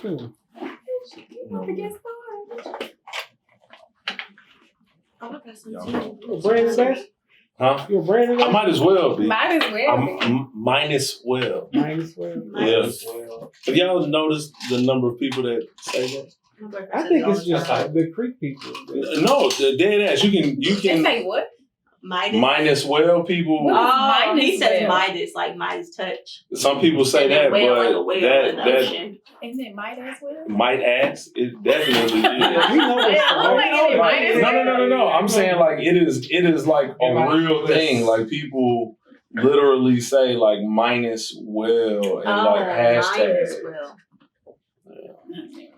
Brandon Bass? Huh? You a Brandon I Bass? might as well be. Might as well. Mine as well. Minus 12. Yeah. Have y'all noticed the number of people that say that? I think it's just like the Creek people. No, the dead ass. You They can say what? minus well people. What? He says well? Midas, like Midas touch. Some people say And that, then whale, like a but whale in the that ocean. Isn't it might as well? might ask. It definitely is. We know what's Yeah, right. like, might as well. No. I'm saying like it is like a real thing. Like people literally say like minus well and like hashtag. Midas will.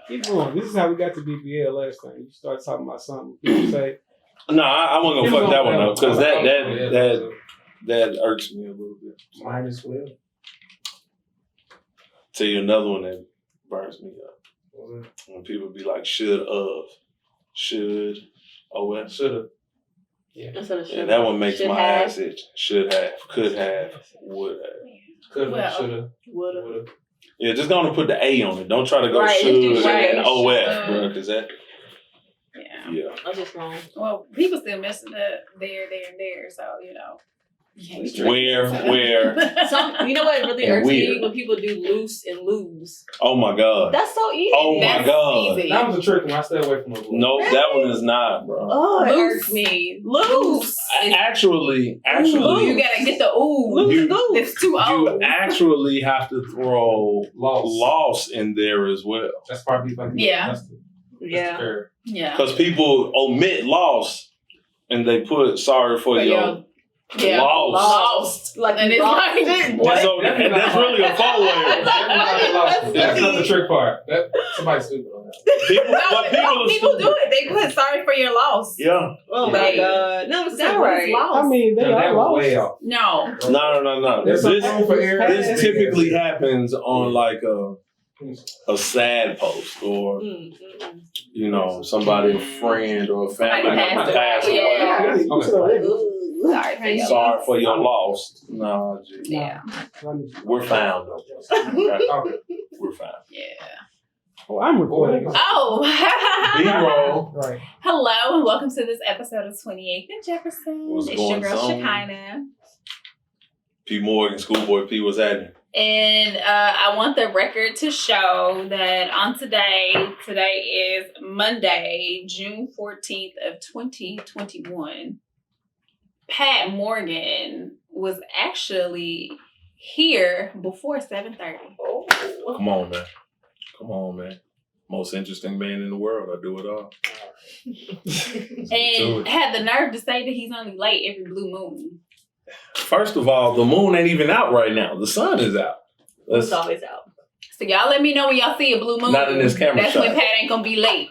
Keep going. This is how we got to BBL last time. You start talking about something. People say, No, I wasn't gonna fuck that one up because that irks me a little bit. minus 12. Tell you another one that burns me up. When people be like should of. Should Yeah. Yeah, that one makes my ass itch. Should have, could have, would have. Could have, Well, should have, Would have. would have. Yeah, just gonna put the A on it. Don't try to go Right, should let's do and should. OF, bro, because that, Yeah. yeah. That's just wrong. Well, people still messing up there, and there. So you know. You can't Where? Some, you know what really And irks me weird. when people do loose and lose. Oh my God. That's so easy. Oh my That's God. easy. That was a trick one. I stay away from those. No, that one is not, bro. Oh, it Loose irks me. me. Loose. Actually, Ooh, you gotta get the ooh. You- It's too you old. actually have to throw Loss. loss in there as well. That's probably fucking. Yeah. That's the Yeah. fair. Yeah. Because people omit loss and they put sorry for your Yeah. loss. Lost. Like And you it's lost like, it. what? That's really a faux word. That's not the trick part. That somebody's stupid on that. People, No, but people people do it. They put sorry for your loss. Yeah. Oh my Like, God. No, it's not What is right. loss? I mean, they No, that are was lost. way off. No. No. There's This some room for error. this typically happens on like a sad post or you know somebody, a friend or a family Somebody member passed passed away. away. Yeah. Sorry for your Sorry loss. for your loss. No, G. Yeah. We're found. Okay. We're found. Yeah. Oh, I'm recording. Oh. B-roll. Right. Hello and welcome to this episode of 28th and Jefferson. What's It's your going girl on? Shekinah. P. Morgan, Schoolboy P. What's happening? And I want the record to show that on today is Monday, June 14th of 2021. Pat Morgan was actually here before 7:30. Come on, man. Most interesting man in the world. I do it all. And had the nerve to say that he's only late every blue moon. First of all, the moon ain't even out right now. The sun is out. It's always out. So y'all let me know when y'all see a blue moon. Not in this camera That's shot. when Pat ain't gonna be late.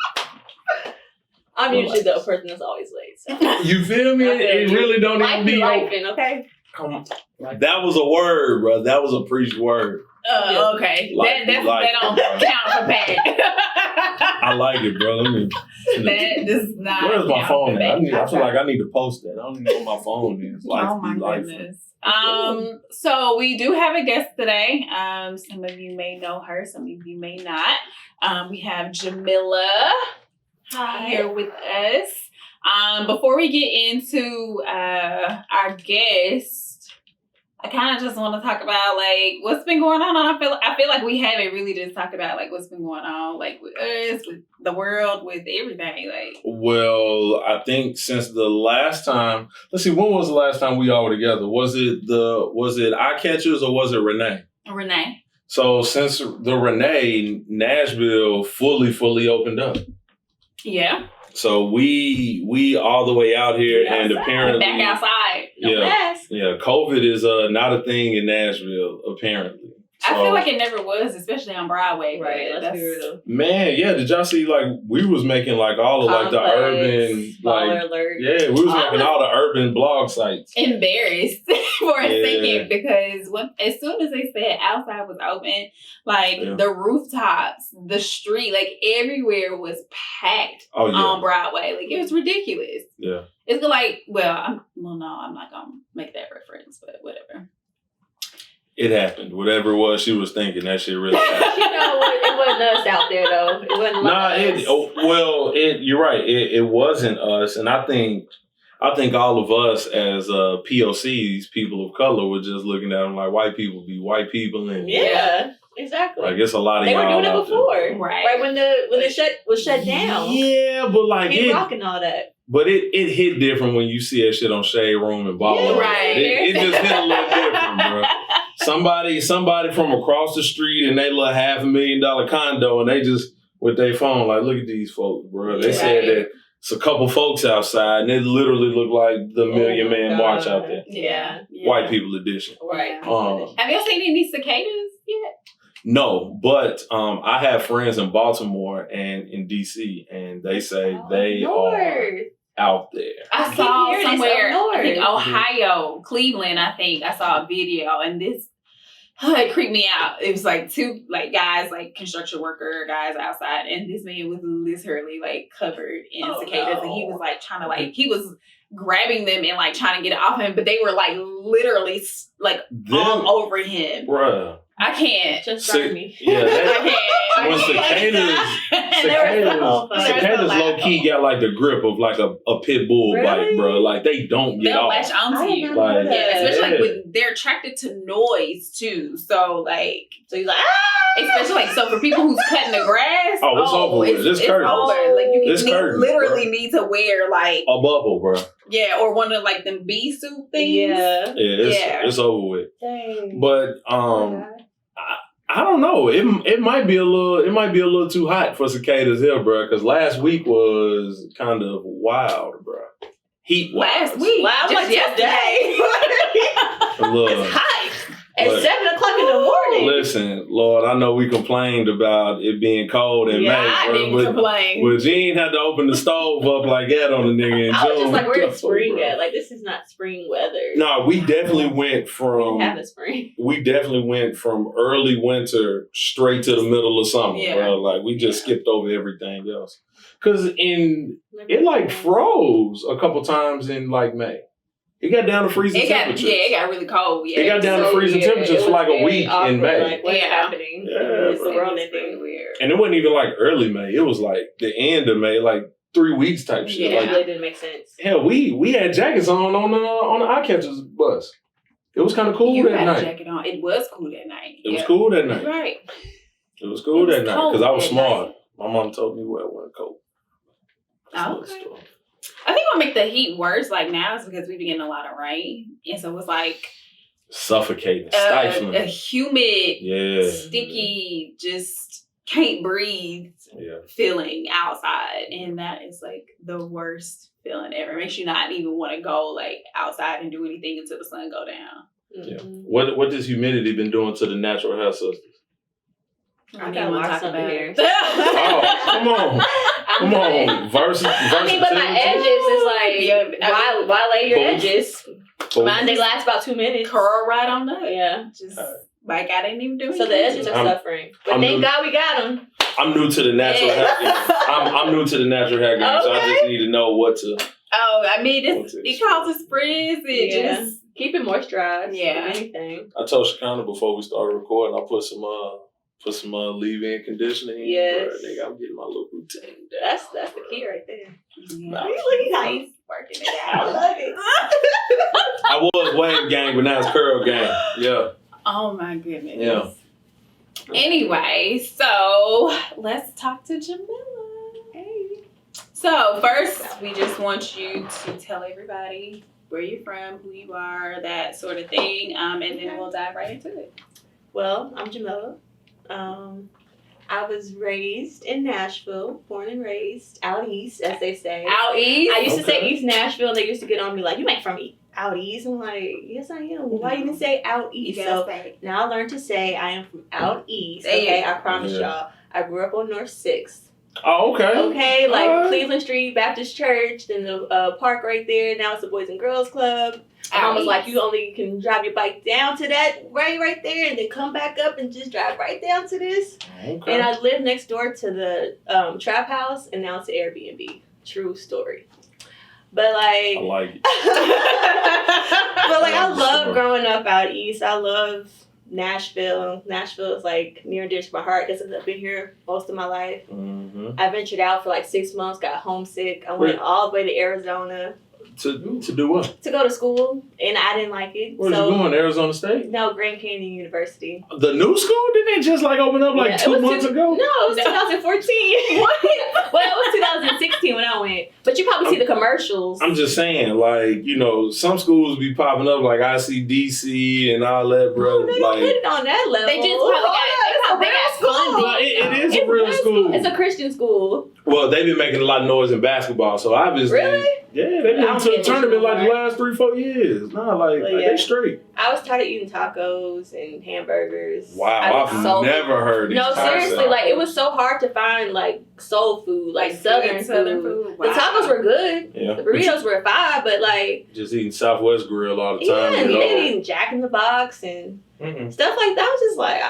I'm usually the person that's always late. So. You feel me? I feel It you. really don't Life even be be. lifing, okay? Come on. That was a word, bro. That was a preached word. Okay. Like- that like- don't count for Pat. I like it, bro. Let me. That does not. Where's my count phone for at? Pat. I feel like I need to post that. I don't even know what my phone is. Life Oh my be life. goodness. So we do have a guest today. Some of you may know her, some of you may not. We have Jomilla here with us. Before we get into our guest, I kind of just want to talk about like what's been going on. I feel like we haven't really just talked about like what's been going on, like with us, with the world, with everything. Like, Well, I think since the last time, let's see, when was the last time we all were together? Was it Eye Catchers or was it Renee? Renee. So since the Renee, Nashville fully opened up. Yeah. So we all the way out here, and apparently back outside. No Yeah. mask. Yeah, COVID is not a thing in Nashville, apparently. I So, feel like it never was, especially on Broadway. Right, but let's be real. man, yeah, did y'all see like we was making like all of like the Complex, urban Baller like alert. yeah, we was I making was- all the urban blog sites. Embarrassed for a Yeah. second because as soon as they said outside was open, like Yeah. the rooftops, the street, like everywhere was packed Oh yeah. on Broadway. Like it was ridiculous. Yeah. It's like, I'm not gonna make that reference, but whatever. It happened. Whatever it was she was thinking, that shit really happened. You know what? It wasn't us out there though. It wasn't us. You're right. It wasn't us, and I think all of us as POCs, people of color, were just looking at them like white people be white people, and Yeah, exactly. like it's a lot of they were y'all doing it out before, there. Right. when the was shut down. Yeah, but like Kid Rock and all that. but it hit different when you see that shit on Shade Room and Ball. Yeah, right. It just hit a little different, bro. Somebody from across the street in their little $500,000 condo, and they just with their phone like, look at these folks, bro. They said that it's a couple folks outside, and it literally looked like the Million Man March out there. Yeah. White people edition. Right. Have y'all seen any cicadas yet? No, but I have friends in Baltimore and in DC, and they say they are out there. I saw hearing this somewhere, up north. I think Ohio, Cleveland, I think. I saw a video, and this, it creeped me out. It was like two guys, like construction worker guys outside, and this man was literally like covered in cicadas, and he was like trying to he was grabbing them and like trying to get it off him, but they were like literally like all over him. Bruh. I can't. Just burn me. Yeah, I when cicadas low key got like the grip of like a pit bull bite, bro. Like they don't get they'll off. latch onto you. Like, Especially like when they're attracted to noise too. So he's like, especially so for people who's cutting the grass. Oh, it's over with. It's curtain. over. Like you It's curtain, literally need to wear like a bubble, bro. Yeah, or one of like them bee suit things. Yeah. It's over with. Dang. But I don't know. It might be a little too hot for cicadas here, bro. Because last week was kind of wild, bro. Heat last week. Wow, just yesterday. It's hot. At 7 o'clock in the morning. Listen, Lord, I know we complained about it being cold in May. I didn't complain. But Gene had to open the stove up like that on the nigga in June. I was just like, where's spring at? Like, this is not spring weather. No, we definitely went from... We have a spring. We definitely went from early winter straight to the middle of summer, bro. Like, we just skipped over everything else. Because it like froze a couple times in like May. It got down to freezing temperatures. Yeah, it got really cold. Yeah, it got down to freezing temperatures for like a week in May. Like, what's happening? Yeah, it's really weird. And it wasn't even like early May. It was like the end of May, like 3 weeks type shit. Yeah, like, it didn't make sense. Hell, we had jackets on the eye catchers bus. It was kind of cool that night. Jacket on. It was cool that night. It was cool that night. Right. It was cool that night because I was smart. My mom told me wear one coat. Okay. I think what make the heat worse like now is because we've been getting a lot of rain, and so it's like suffocating, stifling, a humid, sticky, just can't breathe feeling outside, and that is like the worst feeling ever. It makes you not even want to go like outside and do anything until the sun go down. Yeah. What has humidity been doing to the natural hair systems? I gotta watch something here. Come on. Versus. I mean, but my edges is like, why lay your edges? Mine, they last about 2 minutes. Curl right on up. Yeah. Just like I didn't even do it. So the edges are suffering. But thank God we got them. I'm new to the natural hair game. I'm new to the natural hair game, so I just need to know what to. Oh, I mean, it causes frizz. Just keep it moisturized. Yeah. Anything. I told Shakana before we started recording, I put some leave-in conditioning. Yes. Bro, nigga, I'm getting my little routine down. That's the key right there. Yeah. Really nice. Working it out. I love it. I was wave gang, but now it's curl gang. Yeah. Oh my goodness. Yeah. Anyway, so let's talk to Jomilla. Hey. So first, we just want you to tell everybody where you're from, who you are, that sort of thing, and then we'll dive right into it. Well, I'm Jomilla. I was raised in Nashville, born and raised out east, as they say. Out east? I used to say East Nashville, and they used to get on me like, you ain't from out east. I'm like, yes, I am. Why you didn't say out east? So now I learned to say I am from out east. Okay, I promise y'all. I grew up on North 6th. Oh, okay. Okay, like Cleveland Street Baptist Church, then the park right there. Now it's the Boys and Girls Club. Mom was like, you only can drive your bike down to that right there, and then come back up and just drive right down to this. Okay. And I live next door to the trap house, and now it's an Airbnb. True story. But like, I like it. but like, I love growing up out east. I love Nashville. Nashville is like near and dear to my heart because I've been here most of my life. Mm-hmm. I ventured out for like 6 months, got homesick. I went all the way to Arizona To do what? to go to school, and I didn't like it. Where'd you going? Arizona State? No, Grand Canyon University. The new school? Didn't it just like open up like Yeah, 2 months ago? No, it was 2014. What? Well, it was 2016 when I went. But you probably see the commercials. I'm just saying, like, you know, some schools be popping up like ICDC and all that, bro. Oh, they don't like, put it on that level. They just probably got funding. it is a real school. It's a Christian school. Well, they've been making a lot of noise in basketball, so obviously. Really? Yeah, they've I been don't to a get tournament it. like the last 3-4 years. Nah, like yeah. they straight. I was tired of eating tacos and hamburgers. Wow, I've never heard these No, concepts. seriously, like it was so hard to find like soul food, like southern food. Wow. The tacos were good. Yeah. The burritos were fine, but like Just eating Southwest Grill all the time. yeah, you know? they eating Jack in the Box and stuff like that. I was just like,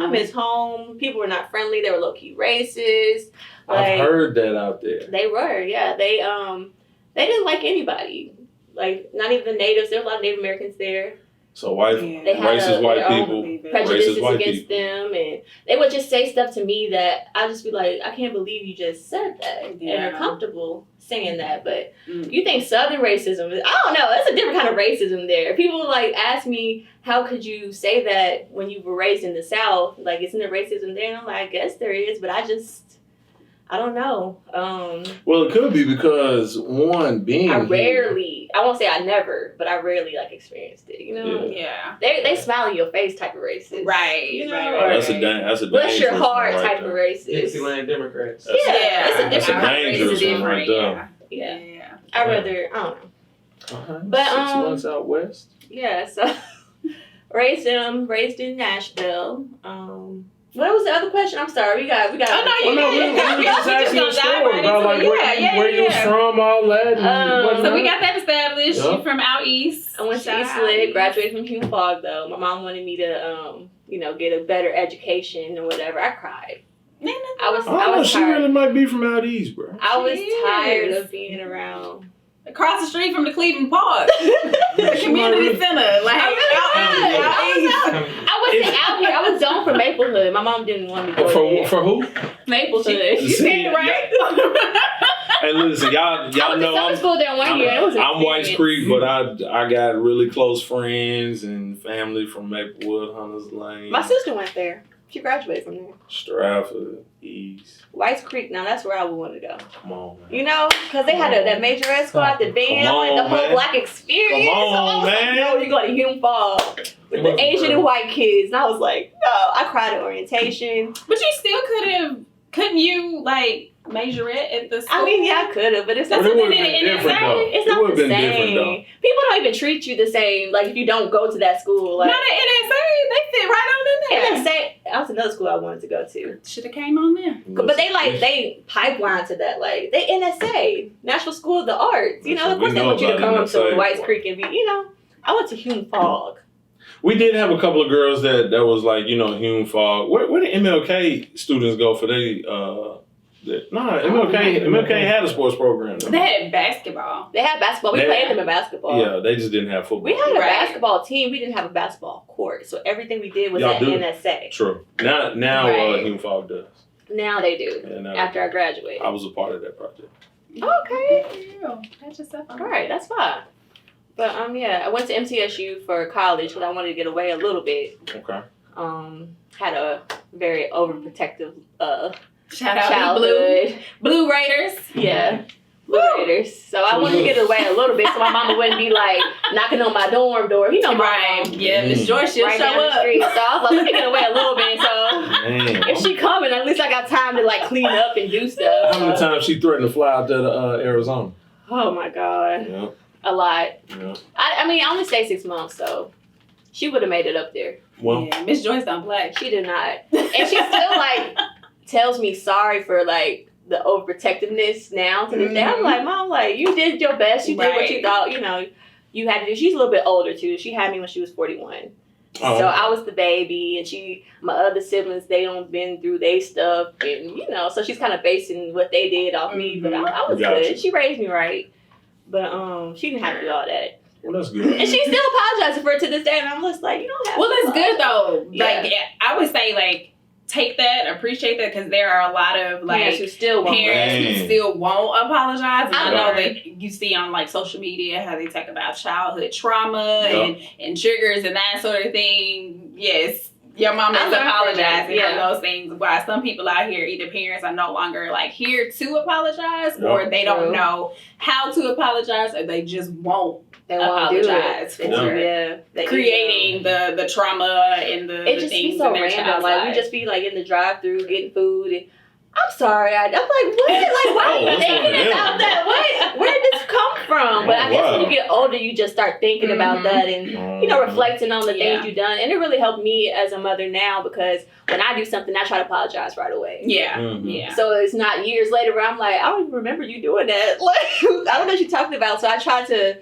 I miss home. People were not friendly. They were low key racist. Like, I've heard that out there. They were, yeah. They didn't like anybody. Like not even the natives. There were a lot of Native Americans there. So white, They had racist white their own people, prejudices racist white against people. them, and they would just say stuff to me that I just be like, I can't believe you just said that, and they're comfortable saying that. But you think Southern racism is? I don't know. That's a different kind of racism there. People like ask me, how could you say that when you were raised in the South? Like, isn't there racism there? And I'm like, I guess there is, but I don't know. Well, it could be because one being I won't say I never, but I rarely like experienced it. You know? Yeah. They smile in your face type of racist. Right. You know? Right. That's a Bless your dangerous heart one right type there. of racist. Dixieland Democrats. Yeah, It's a That's different a kind of dangerous racism. one right there. Yeah. I'd rather, I don't know. Uh-huh. But, 6 months out west. Yeah, so raised in Nashville. What was the other question? I'm sorry. We got. Oh, no, you Well, no, we were just asking your story about like where you was from, all that. And So we got that established. Yeah. You from out east. I went to Shout East out Lit, East. graduated from Hume Fogg though. My mom wanted me to, get a better education or whatever. I cried. I was she tired. really might be from out east, bro. I was She is. tired of being around. Across the street from the Cleveland Park. The community center. Like, I wasn't out here. I was zoned for Maplewood. My mom didn't want me to go there. For who? Maplewood. You said it right. Hey, listen, y'all I went know to summer school there 1 year. It was an I'm Whites experience. Creek, but I got really close friends and family from Maplewood, Hunters Lane, My sister went there. She graduated from there. Stratford, East. Whites Creek. Now that's where I would want to go. Come on, man. You know, because they had that majorette squad, the band, Come on, like the whole man. black experience. Come on, So I was man. Like, no, you go to Hume Fogg with the Asian and white kids, and I was like, no. I cried at orientation. But you still couldn't you like majorette at the school? I mean, yeah, I could have, but it's not. That's But it what would they have did been in different, NSA. though. It's It not would the have been different, though. same. People don't even treat you the same. Like if you don't go to that school, like Not at NSA. They fit right on in there. NSA. That was another school I wanted to go to. Should have came on there. But they pipeline to that, like they NSA, National School of the Arts. You know, of course they want you to come to Whites Creek and be, I went to Hume Fogg. We did have a couple of girls that was like, Hume Fogg. Where did MLK students go for MLK had a sports program. They had basketball. They had basketball. We played them in basketball. Yeah, they just didn't have football. We had a Right. basketball team. We didn't have a basketball court. So everything we did was Y'all at do? NSA. True. Now Right. Hume Fogg does. Now they do. Yeah, now After I graduated. I was a part of that project. Okay. Pat yourself on. All right, that's fine. But I went to MTSU for college because I wanted to get away a little bit. Okay. Had a very overprotective Shout out to the Blue Raiders. Yeah. Blue Raiders. So I wanted to get away a little bit so my mama wouldn't be like knocking on my dorm door. You know, Right. Yeah, Miss Joyce, she'll right show down the up. street. So I was like, let me get away a little bit. So Man. if she coming, at least I got time to like clean up and do stuff. How many times she threatened to fly out there to Arizona? Oh my God. Yeah. A lot. Yeah. I mean, I only stayed 6 months, so she would have made it up there. Well, Yeah, Miss Joyce don't play. She did not. And she still like tells me sorry for like the overprotectiveness now to this day. I'm like, Mom, like you did your best. You did what you thought, you had to do. She's a little bit older too. She had me when she was 41. Oh. So I was the baby, and my other siblings, they don't been through their stuff, and so she's kind of basing what they did off me. But I was Gotcha. good. She raised me right, but she didn't have to do all that. Well, that's good. And she still apologizing for it to this day, and I'm just like, you don't have Well, to it's good though. Yeah. Like I would say, like take that, appreciate that, because there are a lot of like parents who still won't. parents who still won't apologize. And I know Right. that you see on like social media how they talk about childhood trauma and triggers and that sort of thing. Yes. Your mom is apologizing for those things. While some people out here, either parents are no longer like here to apologize, or they don't know how to apologize, or they just won't apologize for creating the trauma and the it just things be so in their random. child's Like we lives. just be like in the drive-through getting food. And, I'm sorry. I'm like, what? Like, why are you thinking about that? What? Where did this come from? But I guess when you get older, you just start thinking about that and, you know, reflecting on the things you've done. And it really helped me as a mother now, because when I do something, I try to apologize right away. Yeah. So it's not years later where I'm like, I don't even remember you doing that. Like, I don't know what you're talking about. So I try to,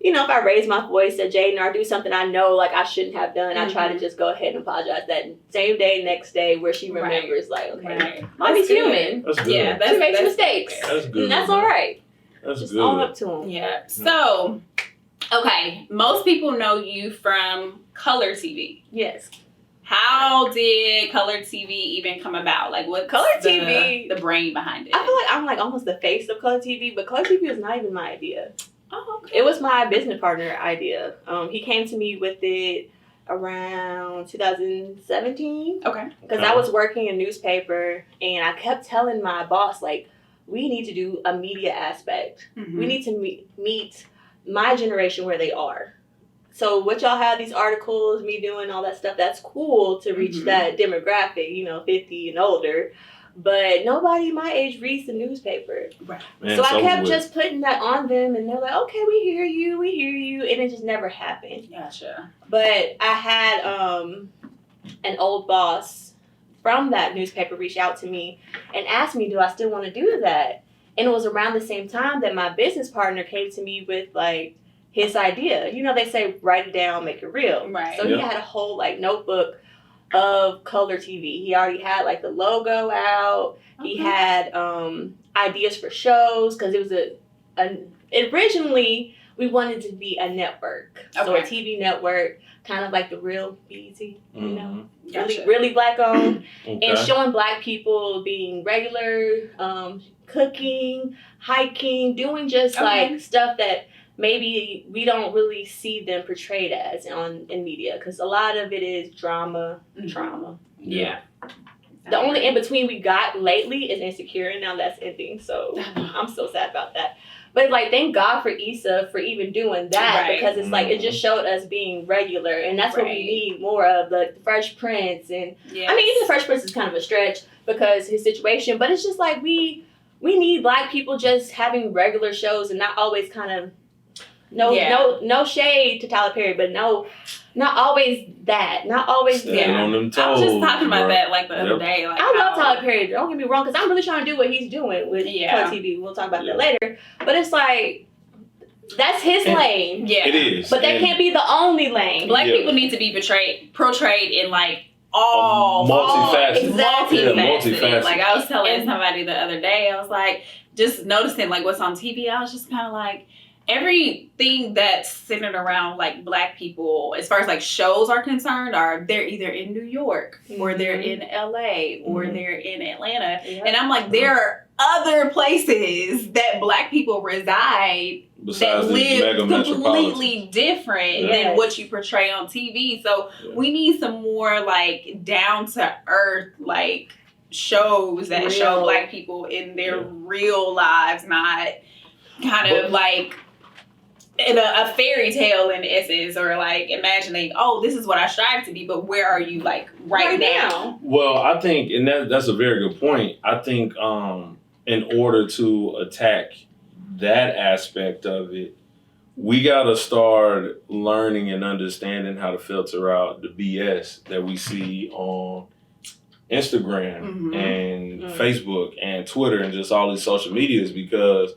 you know, if I raise my voice at Jaden or do something I know like I shouldn't have done, I try to just go ahead and apologize that same day, next day, where she remembers, like, okay, mommy's human. That's good. Yeah, She makes mistakes. That's good. And that's all right. That's Just good. own up to them. Yeah. So, okay, most people know you from Color TV. Yes. How did Color TV even come about? Like, what Color TV, the brain behind it? I feel like I'm like almost the face of Color TV, but Color TV was not even my idea. Oh, okay. It was my business partner idea. He came to me with it around 2017. Okay. Because I was working in a newspaper, and I kept telling my boss, like, we need to do a media aspect. Mm-hmm. We need to meet my generation where they are. So what y'all have, these articles, me doing all that stuff, that's cool to reach that demographic, you know, 50 and older. But nobody my age reads the newspaper. Right. Man, so I kept just putting that on them, and they're like, okay, we hear you. And it just never happened. Gotcha. But I had an old boss from that newspaper reach out to me and asked me, do I still want to do that? And it was around the same time that my business partner came to me with, like, his idea. You know, they say, write it down, make it real. Right. So he had a whole, like, notebook of Color TV. He already had, like, the logo out. He had ideas for shows, because it was originally we wanted to be a network. So a TV network, kind of like the real BET, you know, really black owned, and showing black people being regular, cooking, hiking, doing just like stuff that maybe we don't really see them portrayed as in media, because a lot of it is drama, trauma. Yeah. The only in between we got lately is Insecure, and now that's ending. So I'm so sad about that. But like, thank God for Issa for even doing that, because it's like it just showed us being regular, and that's what we need more of, the Fresh Prince. And I mean, even the Fresh Prince is kind of a stretch because his situation, but it's just like we need black people just having regular shows and not always kind of no shade to Tyler Perry, but not always that. Not always on them toes, I was just talking about that like the other day. Like, I love Tyler Perry. Don't get me wrong, because I'm really trying to do what he's doing with Color TV. We'll talk about that later. But it's like, that's his lane. Yeah. It is. But that can't be the only lane. Black people need to be portrayed in like all multifaceted. Multifaceted. Like, I was telling somebody the other day, I was like, just noticing like what's on TV, I was just kind of like, everything that's centered around like black people, as far as like shows are concerned, they're either in New York or they're in LA or they're in Atlanta. And I'm like, there are other places that black people reside besides that live metropolitans. completely different than what you portray on TV. So we need some more like down to earth like shows that show black people in their real lives, not kind of like in a fairy tale in essence, or like imagining, oh, this is what I strive to be, but where are you like right now? Well, I think, and that's a very good point. I think in order to attack that aspect of it, we got to start learning and understanding how to filter out the BS that we see on Instagram and Facebook and Twitter and just all these social medias, because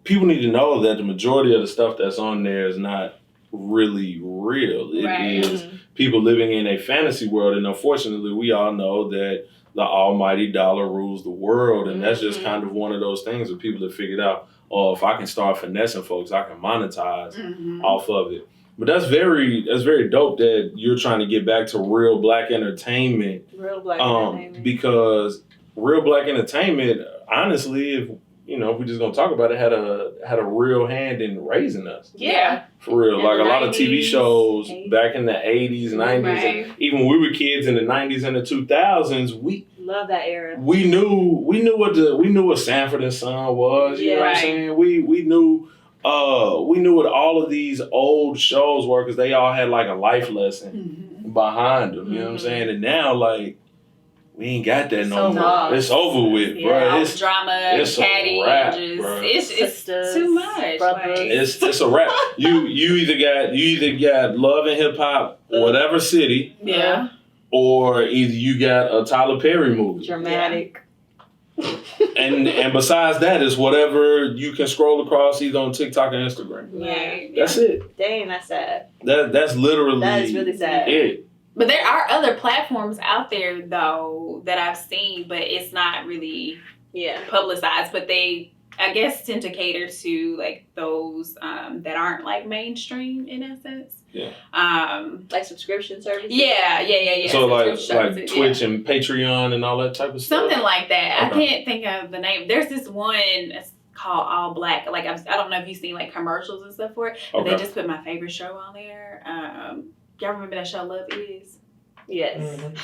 people need to know that the majority of the stuff that's on there is not really real. It is people living in a fantasy world, and unfortunately we all know that the almighty dollar rules the world, and that's just kind of one of those things that people have figured out, or if I can start finessing folks, I can monetize Mm-hmm. off of it. But that's very dope that you're trying to get back to real black entertainment. Real black entertainment. Because real black entertainment, honestly, if we're just gonna talk about it, had a real hand in raising us. Yeah. For real. In Like the a lot of TV 90s, shows 80s. back in the 80s, 90s, Right. and even when we were kids in the 90s and the 2000s, we Love that era. knew what Sanford and Son was. You know what I'm Right. saying? We knew what all of these old shows were because they all had like a life lesson Mm-hmm. behind them. You know what I'm saying? And now like we ain't got that no So more. lost. It's over with, Yeah. bro. All It's drama, it's a catty, wrap, just bro. it's Sisters, too much. brothers. Like, it's a wrap. You either got love and hip hop, whatever city, yeah. or either you got a Tyler Perry movie. Dramatic. And besides that, it's whatever you can scroll across either on TikTok and Instagram. Right. That's it. Dang, that's sad. That's literally That is really sad. it. But there are other platforms out there though that I've seen, but it's not really Yeah. publicized. But they, I guess, tend to cater to like those that aren't like mainstream in essence. Yeah. Like subscription services. Yeah. So like Subscription services, Twitch and Patreon and all that type of stuff. something like that. Okay. I can't think of the name. There's this one that's called All Black. Like I don't know if you've seen like commercials and stuff for it, but Okay. they just put my favorite show on there. Y'all remember that show Love Is? Yes. Mhm.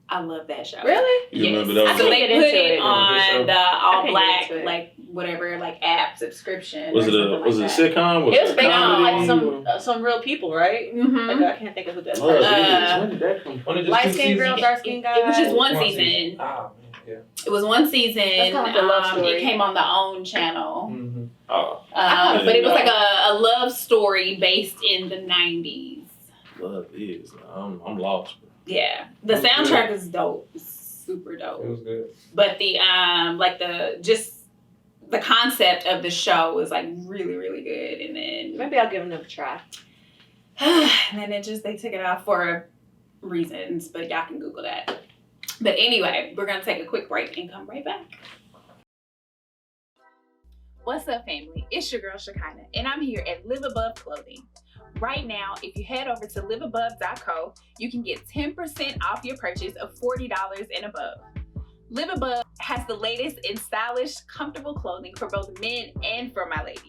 I love that show. Really? You remember Yes. that So was they get put into it it. on the I All can get Black, into it. like whatever, like app subscription. was or it something a like was it a that. sitcom? Was It was it based on comedy? like some real people, right? Mhm. Like, I can't think of who that Love was. Is. When did that come from? Light Light skinned girl, dark skinned guy. It was just one One season. Ah, man, It was one season. That's kinda like a love story. It came on the OWN channel. yeah. Mm-hmm. Oh, But it was know. like a love story based in the 90s. Love Is. I'm lost. Bro. Yeah. The That's soundtrack is dope. It's super It dope. was good. But the the concept of the show was like really, really good. And then Maybe I'll give it another try. and then they took it off for reasons, but y'all can Google that. But anyway, we're gonna take a quick break and come right back. What's up, family? It's your girl Shekinah, and I'm here at Live Above Clothing. Right now, if you head over to liveabove.co, you can get 10% off your purchase of $40 and above. Live Above has the latest in stylish, comfortable clothing for both men and for my ladies.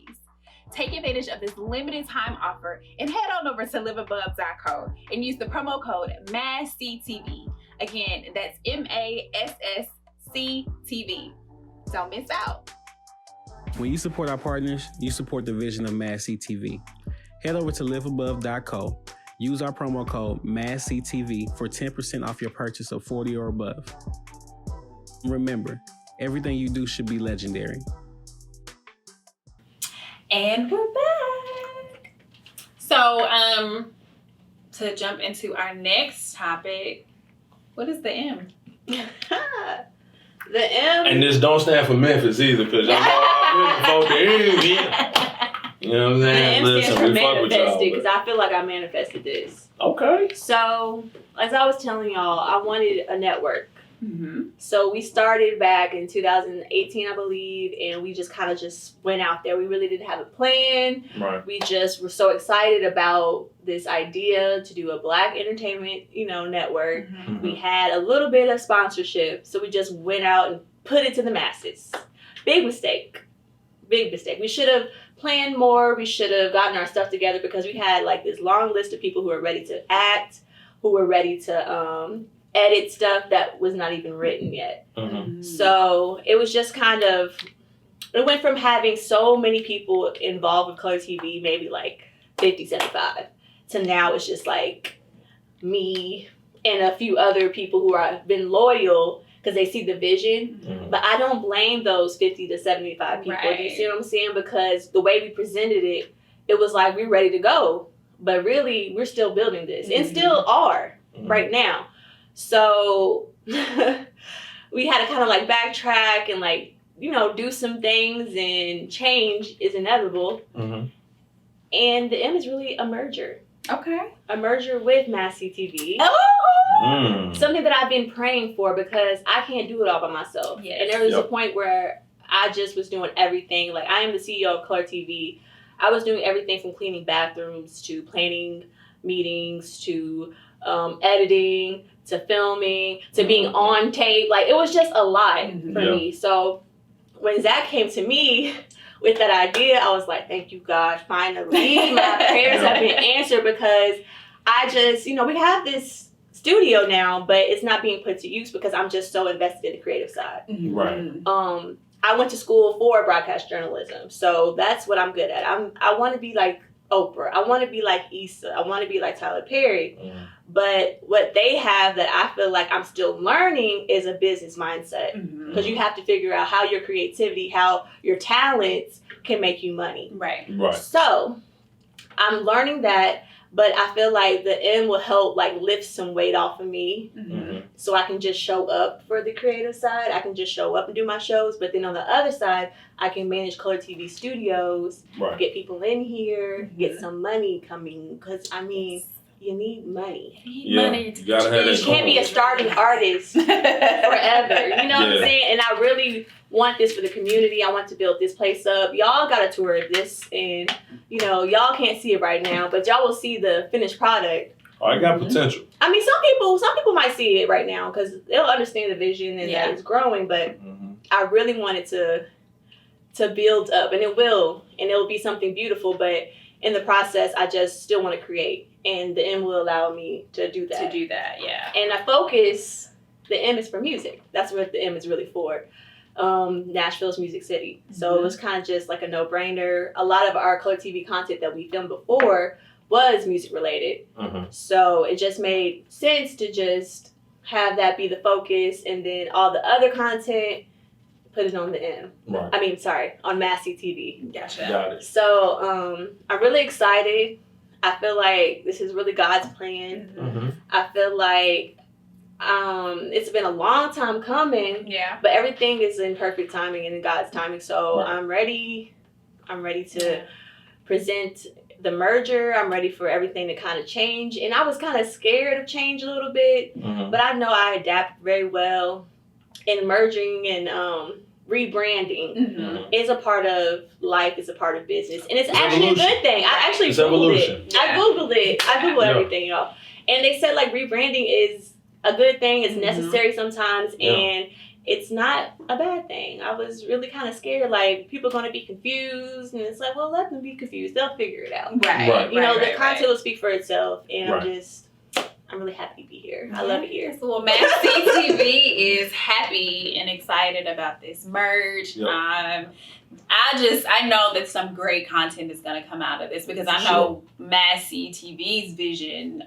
Take advantage of this limited time offer and head on over to liveabove.co and use the promo code MassCtv. Again, that's MassCtv. Don't miss out. When you support our partners, you support the vision of MassCtv. Head over to liveabove.co. Use our promo code MassCtv for 10% off your purchase of 40 or above. Remember, everything you do should be legendary. And we're back. So, to jump into our next topic, what is the M? The M. And this don't stand for Memphis either, because y'all know I'm for the M. You know what I'm The saying? M Listen, stands for we fuck with y'all. manifested because I feel like I manifested this. Okay. So, as I was telling y'all, I wanted a network. Mm-hmm. So we started back in 2018, I believe, and we just kind of just went out there. We really didn't have a plan. Right. We just were so excited about this idea to do a Black entertainment, network. Mm-hmm. We had a little bit of sponsorship, so we just went out and put it to the masses. Big mistake. Big mistake. We should have planned more. We should have gotten our stuff together because we had like this long list of people who were ready to act, who were ready to edit stuff that was not even written yet. Mm-hmm. So it was just kind of, it went from having so many people involved with Color TV, maybe like 50, 75, to now it's just like me and a few other people who have been loyal because they see the vision. Mm-hmm. But I don't blame those 50 to 75 people. Do you Right. see what I'm saying? Because the way we presented it, it was like we're ready to go. But really, we're still building this and still are right now. So we had to kind of like backtrack and like, do some things, and change is inevitable. Mm-hmm. And the M is really a merger. Okay. A merger with MassCtv. Oh! Mm. Something that I've been praying for because I can't do it all by myself. Yes. And there was Yep. a point where I just was doing everything. Like, I am the CEO of Color TV. I was doing everything from cleaning bathrooms to planning meetings to editing to filming to being on tape. Like, it was just a lot for me. So when Zach came to me with that idea, I was like, thank you, God. Finally, my prayers have been answered, because I just, we have this studio now, but it's not being put to use because I'm just so invested in the creative side. Right. I went to school for broadcast journalism, so that's what I'm good at. I want to be like Oprah. I want to be like Issa. I want to be like Tyler Perry. But what they have that I feel like I'm still learning is a business mindset, because you have to figure out how your creativity, how your talents can make you money. Right. So I'm learning that. But I feel like the M will help like lift some weight off of me, so I can just show up for the creative side. I can just show up and do my shows. But then on the other side, I can manage Color TV Studios, get people in here, get some money coming. Because, I mean, you need money. Money. You gotta have that. You can't be a starving artist forever. You know what I'm saying? And I really want this for the community. I want to build this place up. Y'all got a tour of this, and y'all can't see it right now, but y'all will see the finished product. Oh, I got potential. I mean, some people might see it right now because they'll understand the vision and that it's growing. But I really want it to build up, and it will be something beautiful. But in the process, I just still want to create, and the M will allow me to do that. And I focus. The M is for music. That's what the M is really for. Nashville's Music City. So it was kind of just like a no-brainer. A lot of our Color TV content that we filmed before was music related. So it just made sense to just have that be the focus, and then all the other content, put it on the M. I mean, sorry, on MassCtv. Gotcha. Got it. So I'm really excited. I feel like this is really God's plan. I feel like it's been a long time coming, but everything is in perfect timing and in God's timing. So I'm ready to present the merger. I'm ready for everything to kind of change, and I was kind of scared of change a little bit, but I know I adapt very well. And merging and rebranding is a part of life, it's a part of business, and it's actually a good thing. I actually Googled it. I Googled it. I Googled everything, y'all, and they said like rebranding is a good thing. It's necessary sometimes, and it's not a bad thing. I was really kind of scared, like people are going to be confused, and it's like, well, let them be confused. They'll figure it out. The content will speak for itself, and I'm really happy to be here. I love it here. Well, MassCtv is happy and excited about this merge. I know that some great content is going to come out of this, because I know MassCtv's vision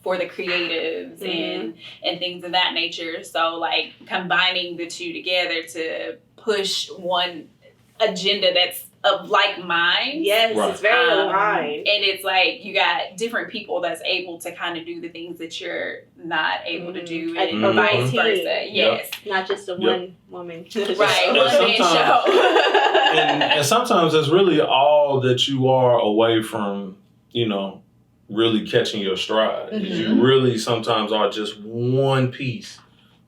for the creatives and things of that nature. So like combining the two together to push one agenda that's of like mind. It's very aligned. And it's like you got different people that's able to kind of do the things that you're not able to do, and vice versa. Not just a one woman. One man show. and sometimes that's really all that you are away from, really catching your stride. You really sometimes are just one piece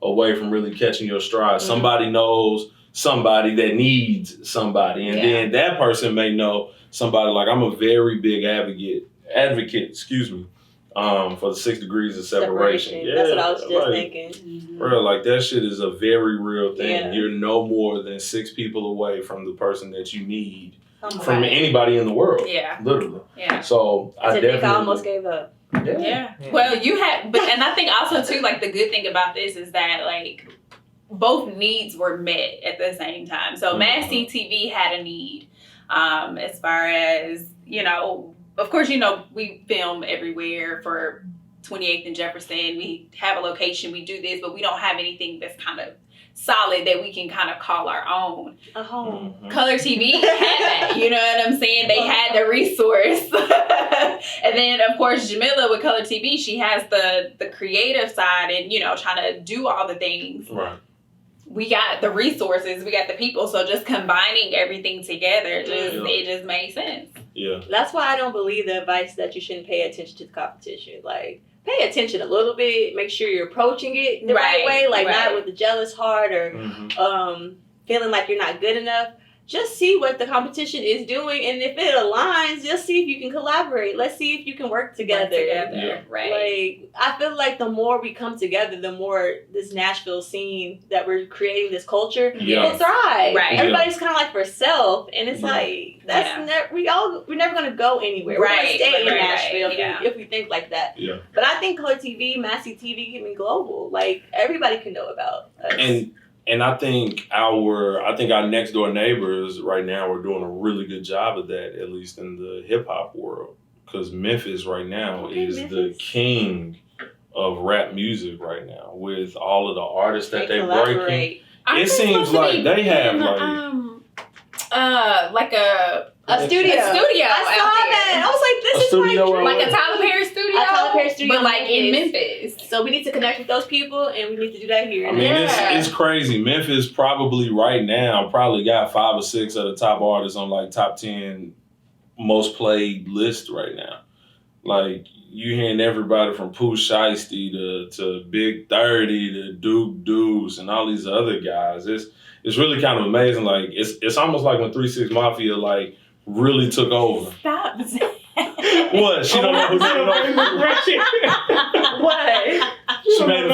away from really catching your stride. Somebody knows somebody that needs somebody, and then that person may know somebody. Like, I'm a very big advocate, for the 6 degrees of separation. That's what I was just thinking. Bro, like that shit is a very real thing. You're no more than 6 people away from the person that you need from anybody in the world. Literally. So I almost gave up. Well, you had, and I think also too, like the good thing about this is that like both needs were met at the same time. So MassCtv had a need, as far as, of course, we film everywhere for 28th and Jefferson. We have a location, we do this, but we don't have anything that's kind of solid that we can kind of call our own. A home. Color TV had that, you know what I'm saying? They had the resource. And then, of course, Jomilla with Color TV, she has the creative side and, trying to do all the things. We got the resources, we got the people, so just combining everything together, it just made sense. That's why I don't believe the advice that you shouldn't pay attention to the competition. Like, pay attention a little bit, make sure you're approaching it the right way, like not with a jealous heart or feeling like you're not good enough, just see what the competition is doing, and if it aligns, just see if you can collaborate. Let's see if you can work together. Yeah. Right. Like, I feel like the more we come together, the more this Nashville scene that we're creating, this culture, will thrive. Right. Everybody's kind of like for self, and it's like that's we're never gonna go anywhere. We're gonna stay in Nashville if we think like that. Yeah. But I think Color TV, MassCtv can be global. Like, everybody can know about us. And I think our next door neighbors right now are doing a really good job of that, at least in the hip hop world. Because Memphis right now is the king of rap music right now, with all of the artists that they're breaking. It seems like they have like a studio. A studio. I saw that. I was like, this is my dream. Like a Tyler Perry studio. A Tyler Perry studio, but like in Memphis. So we need to connect with those people, and we need to do that here. I mean, it's crazy. Memphis probably right now got 5 or 6 of the top artists on like top 10 most played list right now. Like, you hearing everybody from Pooh Shiesty to Big 30 to Duke Deuce and all these other guys. It's really kind of amazing. Like, it's almost like when 3 6 Mafia like really took over. Stop. What? She don't know who's name. What? She made a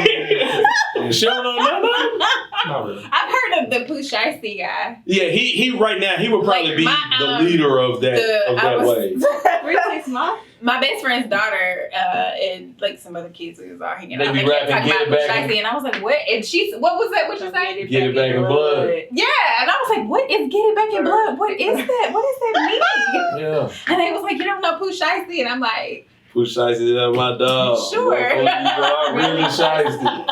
face. She don't know nothing. Not really. I've heard of the Pooh Shiesty guy. Yeah, he right now he would probably be the leader of that wave. 3 6 Mafia. My best friend's daughter and like some other kids who was all hanging out. They be kept rapping, talking Get about It Back. and I was like, what? And what was that? What you say? Get It Back in Blood. Yeah, and I was like, what is Get It Back in Blood? What is that? What does that mean? Yeah. And they was like, you don't know Pooh Shiesty? And I'm like, Pooh Shiesty, that's my dog. Sure. I'm really shiesty.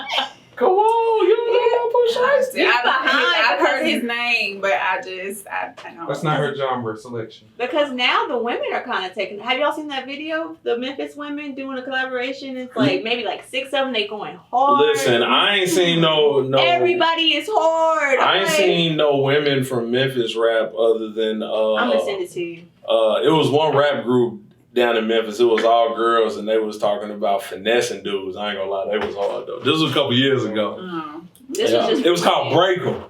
Come on, you don't know Pooh Shiesty. I've heard his name, but I don't. That's not her genre selection. Because now the women are kind of taking. Have y'all seen that video? The Memphis women doing a collaboration. It's like maybe like 6 of them. They going hard. Listen, I ain't seen no. Everybody is hard. I ain't seen no women from Memphis rap other than. I'm gonna send it to you. It was one rap group down in Memphis. It was all girls, and they was talking about finessing dudes. I ain't gonna lie, they was hard though. This was a couple years ago. Oh. It was called Break 'em.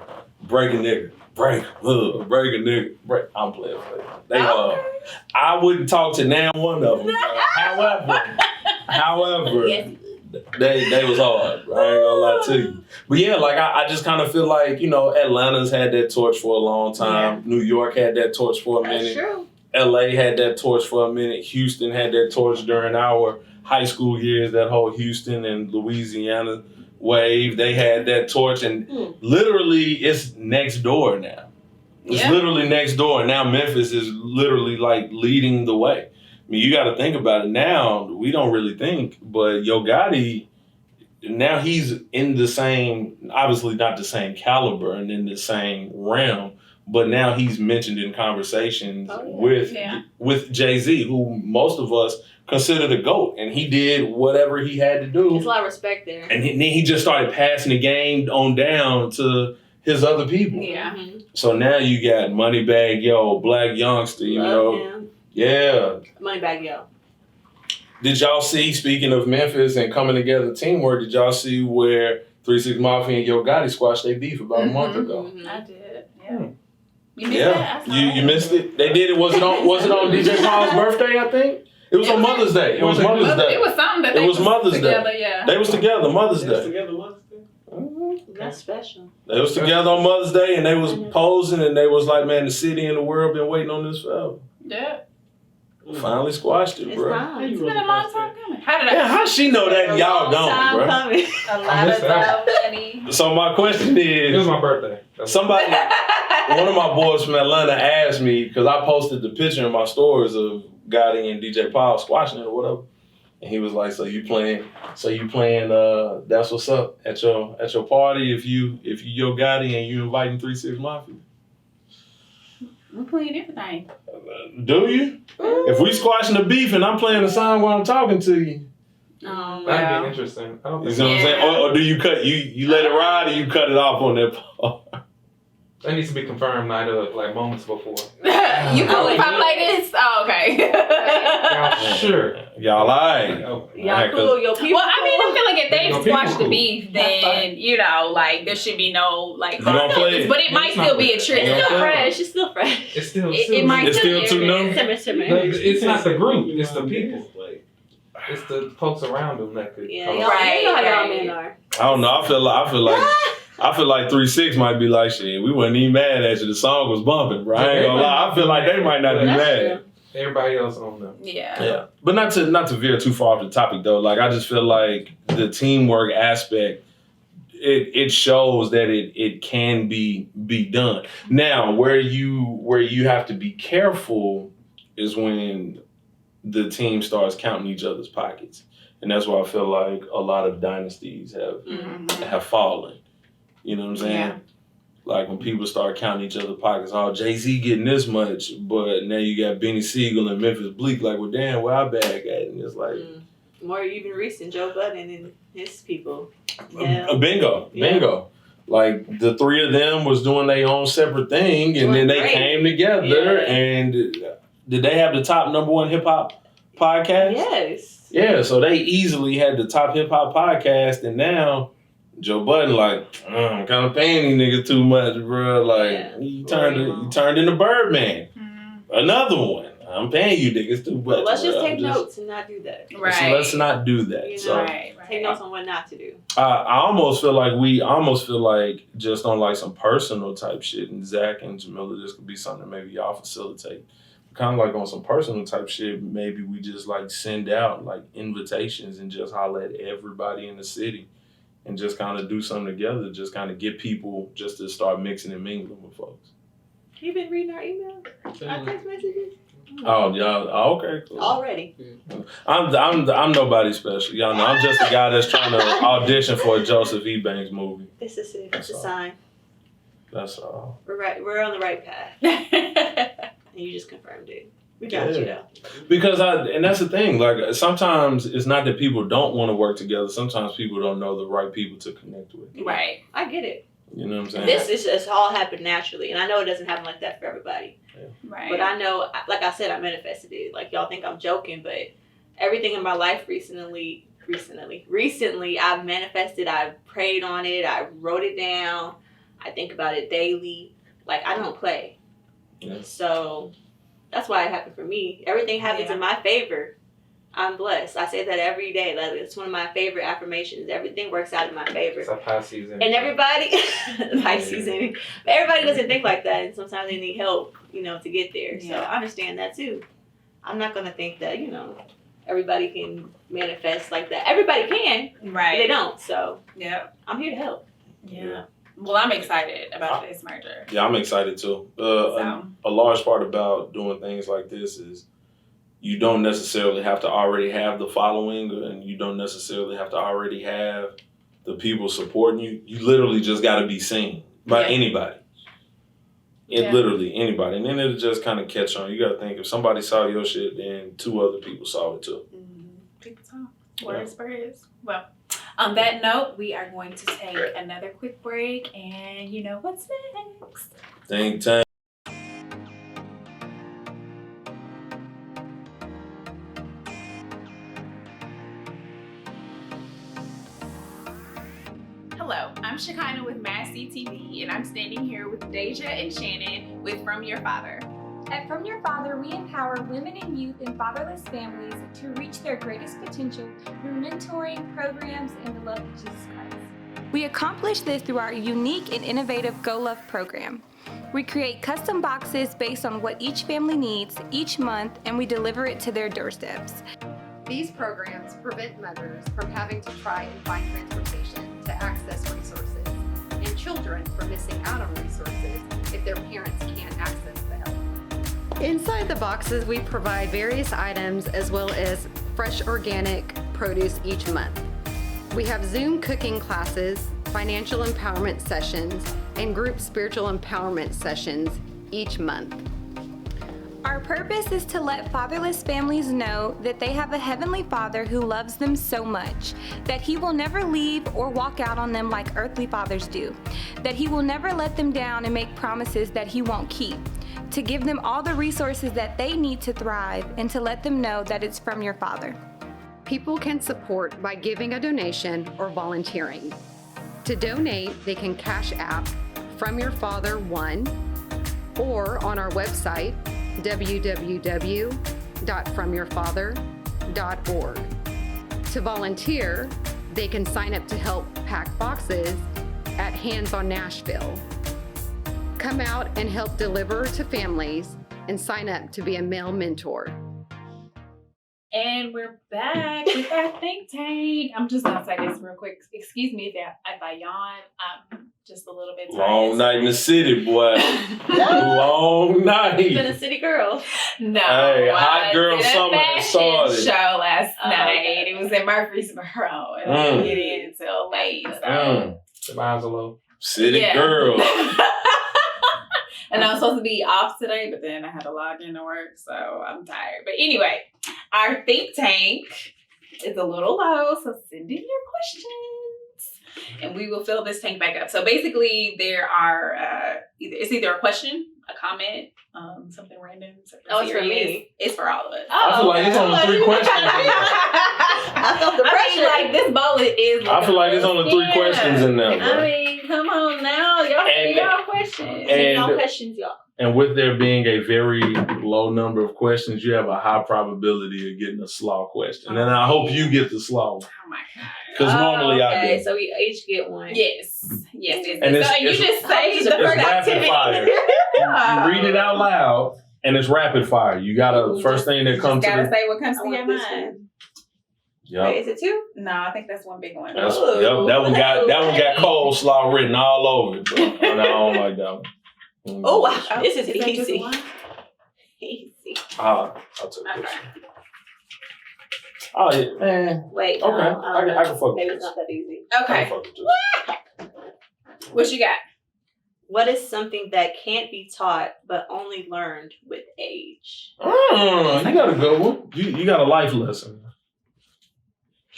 Break a nigga. Break a nigga. I'm playing for it. They I wouldn't talk to now one of them. However, they was hard. I ain't gonna lie to you. But yeah, like I just kind of feel like, Atlanta's had that torch for a long time. Yeah. New York had that torch for a minute. That's true. LA had that torch for a minute. Houston had that torch during our high school years, that whole Houston and Louisiana wave. They had that torch, and literally it's next door now. It's literally next door. Now Memphis is literally like leading the way. I mean, you got to think about it now. We don't really think, but Yo Gotti, now he's in the same, obviously not the same caliber and in the same realm, but now he's mentioned in conversations with Jay-Z, who most of us consider the GOAT, and he did whatever he had to do. There's a lot of respect there. And then he just started passing the game on down to his other people. Yeah. So now you got Moneybagg Yo, Black Youngster, Him. Yeah. Moneybagg Yo. Did y'all see, speaking of Memphis and coming together teamwork, did y'all see where 3 6 Mafia and Yo Gotti squashed their beef about a month ago? I did, yeah. You missed that? You missed it? They did it. Was it on DJ Paul's birthday, I think? It was on Mother's Day. It was Mother's Day. It was something that they was Mother's together, Day. Yeah. They was together Mother's Day. That's special. They was together on Mother's Day, and they was posing, and they was like, man, the city and the world been waiting on this forever. Yeah. Finally squashed it, bro. It's been a long time coming. How she know that and y'all don't, bro? A lot of time, money. So my question is, it was my birthday. One of my boys from Atlanta asked me, because I posted the picture in my stories of Gotti and DJ Paul squashing it or whatever, and he was like, "So you playing? That's what's up at your party? If you Yo Gotti and you inviting 3 6 Mafia." We're playing everything. Do you? If we squashing the beef and I'm playing the song while I'm talking to you. Oh, that'd be interesting. I don't You know what I'm saying? Or do you cut you let it ride or you cut it off on that part? That needs to be confirmed night of, like moments before. You cool if I play this? Oh, okay. Y'all sure. Y'all alright. Y'all cool, your people. Well, I mean, I feel like if they Your squash people the beef, then, you know, like, there should be no, like, You don't play it. but it might still be a trick. You It's don't still play it. fresh. It's still fresh. It's still. It might It's still too new? Simmer. It's not the group. It's the people. It's the folks around them that could. Yeah, cause- y'all, Right, you know how y'all right. men are. I don't know. I feel like 3-6 might be like, shit, we wasn't even mad at you. The song was bumping, bro. I ain't gonna lie. I feel like they might not be That's mad. true. Everybody else on them. Yeah. Yeah. But not to veer too far off the topic though. Like I just feel like the teamwork aspect, it shows that it can be done. Now, where you have to be careful is when the team starts counting each other's pockets. And that's why I feel like a lot of dynasties have fallen. You know what I'm saying? Yeah. Like when people start counting each other's pockets, oh, Jay-Z getting this much, but now you got Benny Siegel and Memphis Bleak, like, well, damn, where I bag at? And it's like, More even recent, Joe Budden and his people. Yeah. Bingo. Like the three of them was doing their own separate thing, and then they Great. came together. Yeah. And did they have the top #1 hip hop podcast? Yes. Yeah, so they easily had the top hip hop podcast, and now Joe Budden like, I'm kind of paying these niggas too much, bro. Like Yeah. you turned into Birdman, another one. I'm paying you niggas too much. But let's just bro. take notes and not do that. Right. So let's not do that. You know, So Right. Take notes on what not to do. I almost feel like just on like some personal type shit, and Zach and Jomilla, this could be something that maybe y'all facilitate. Kind of like on some personal type shit, maybe we just like send out like invitations and just holler at everybody in the city and just kind of do something together, just kind of get people just to start mixing and mingling with folks. You been reading our email? Our text messages? Oh, y'all, oh, okay, cool. Already. I'm nobody special. Y'all know I'm just a guy that's trying to audition for a Joseph E. Banks movie. It's a That's all. sign. That's all. We're right. We're on the right path. And you just confirmed it. We got you though. Because and that's the thing, like sometimes it's not that people don't want to work together. Sometimes people don't know the right people to connect with. Right. I get it. You know what I'm saying? This is just all happened naturally. And I know it doesn't happen like that for everybody. Right. But I know, like I said, I manifested it. Like y'all think I'm joking, but everything in my life recently, I've manifested. I've prayed on it. I wrote it down. I think about it daily. Like I don't play. Yeah. So that's why it happened for me. Everything happens in my favor. I'm blessed. I say that every day. Like it's one of my favorite affirmations. Everything works out in my favor. It's a Pisces And everybody, Pisces, but everybody doesn't think like that, and sometimes they need help, to get there. So I understand that too. I'm not gonna think that everybody can manifest like that. Everybody can, but Right. they don't. So Yep. I'm here to help. Yeah. Well, I'm excited about this merger. Yeah, I'm excited too. So. A large part about doing things like this is you don't necessarily have to already have the following, and you don't necessarily have to already have the people supporting you. You literally just got to be seen by anybody. Literally anybody. And then it'll just kind of catch on. You got to think if somebody saw your shit, then 2 other people saw it too. People talk. Word spreads. Well, on that note, we are going to take another quick break, and you know what's next. Think tank. Hello, I'm Shekinah with MassCtv, and I'm standing here with Deja and Shannon with From Your Father. At From Your Father, we empower women and youth in fatherless families to reach their greatest potential through mentoring, programs, and the love of Jesus Christ. We accomplish this through our unique and innovative Go Love program. We create custom boxes based on what each family needs each month, and we deliver it to their doorsteps. These programs prevent mothers from having to try and find transportation to access resources, and children from missing out on resources if their parents can't access them. Inside the boxes, we provide various items as well as fresh organic produce each month. We have Zoom cooking classes, financial empowerment sessions, and group spiritual empowerment sessions each month. Our purpose is to let fatherless families know that they have a Heavenly Father who loves them so much, that He will never leave or walk out on them like earthly fathers do, that He will never let them down and make promises that He won't keep, to give them all the resources that they need to thrive, and to let them know that it's from your Father. People can support by giving a donation or volunteering. To donate, they can Cash App From Your Father 1 or on our website www.fromyourfather.org. To volunteer, they can sign up to help pack boxes at Hands on Nashville. Come out and help deliver to families and sign up to be a male mentor. And we're back with our think tank. I'm just gonna say this real quick. Excuse me if I yawn. I'm just a little bit tired. Long night in the city, boy. Long night. You've been a city girl. No. Hey, hot I girl did a summer has fashion started. show last night. Okay. It was in Murfreesboro, and I didn't get in until late. So. Mine's a little. City Yeah. girl. And I was supposed to be off today, but then I had to log in to work, so I'm tired. But anyway, our think tank is a little low, so send in your questions, and we will fill this tank back up. So basically, there are either a question, a comment, something random, something Oh, it's for serious. me. It's for all of us. I feel like it's only 3 questions. I felt the pressure. Like this bowl is. I feel like it's only 3 questions in there, I bro. mean, come on now, y'all. And- Y'all questions. and- No questions, y'all. And with there being a very low number of questions, you have a high probability of getting a slaw question. And I hope you get the slaw. Oh my god. Because normally I do. So we each get one. Yes. And so you just say the first rapid activity. fire. You read it out loud, and it's rapid fire. You gotta first thing that comes to Gotta the. say what comes I to your want this mind. Yep. Wait, is it 2? No, I think that's one big one. That's, Ooh. yep, that one got coleslaw written all over it, bro. And I don't like that one. Oh, wow. This is Is that just easy. one? Easy. I'll take this. Okay. Oh, yeah. Man. Wait. Okay. no, I can fuck with Maybe this. it's not that easy. I Okay. can fuck with this. What you got? What is something that can't be taught but only learned with age? You got a good one. You got a life lesson.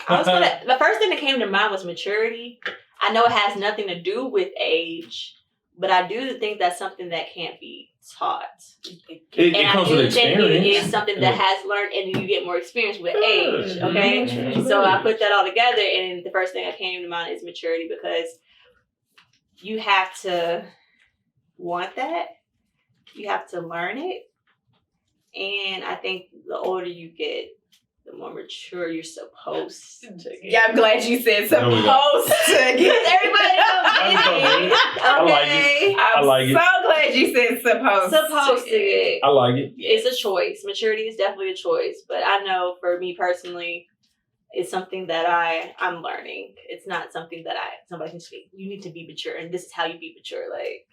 The first thing that came to mind was maturity. I know it has nothing to do with age, but I do think that's something that can't be taught. It And comes I do with think it experience. is something that has learned, and you get more experience with age. Yeah. Okay, Mhm. so I put that all together, and the first thing that came to mind is maturity, because you have to want that, you have to learn it, and I think the older you get, the more mature you're supposed to get. Yeah, I'm glad you said There we go. supposed to get. Everybody knows. I like it. I'm I like it. so glad you said supposed. Supposed to get. I like it. It's a choice. Maturity is definitely a choice, but I know for me personally, it's something that I'm learning. It's not something that somebody can speak. You need to be mature, and this is how you be mature. Like,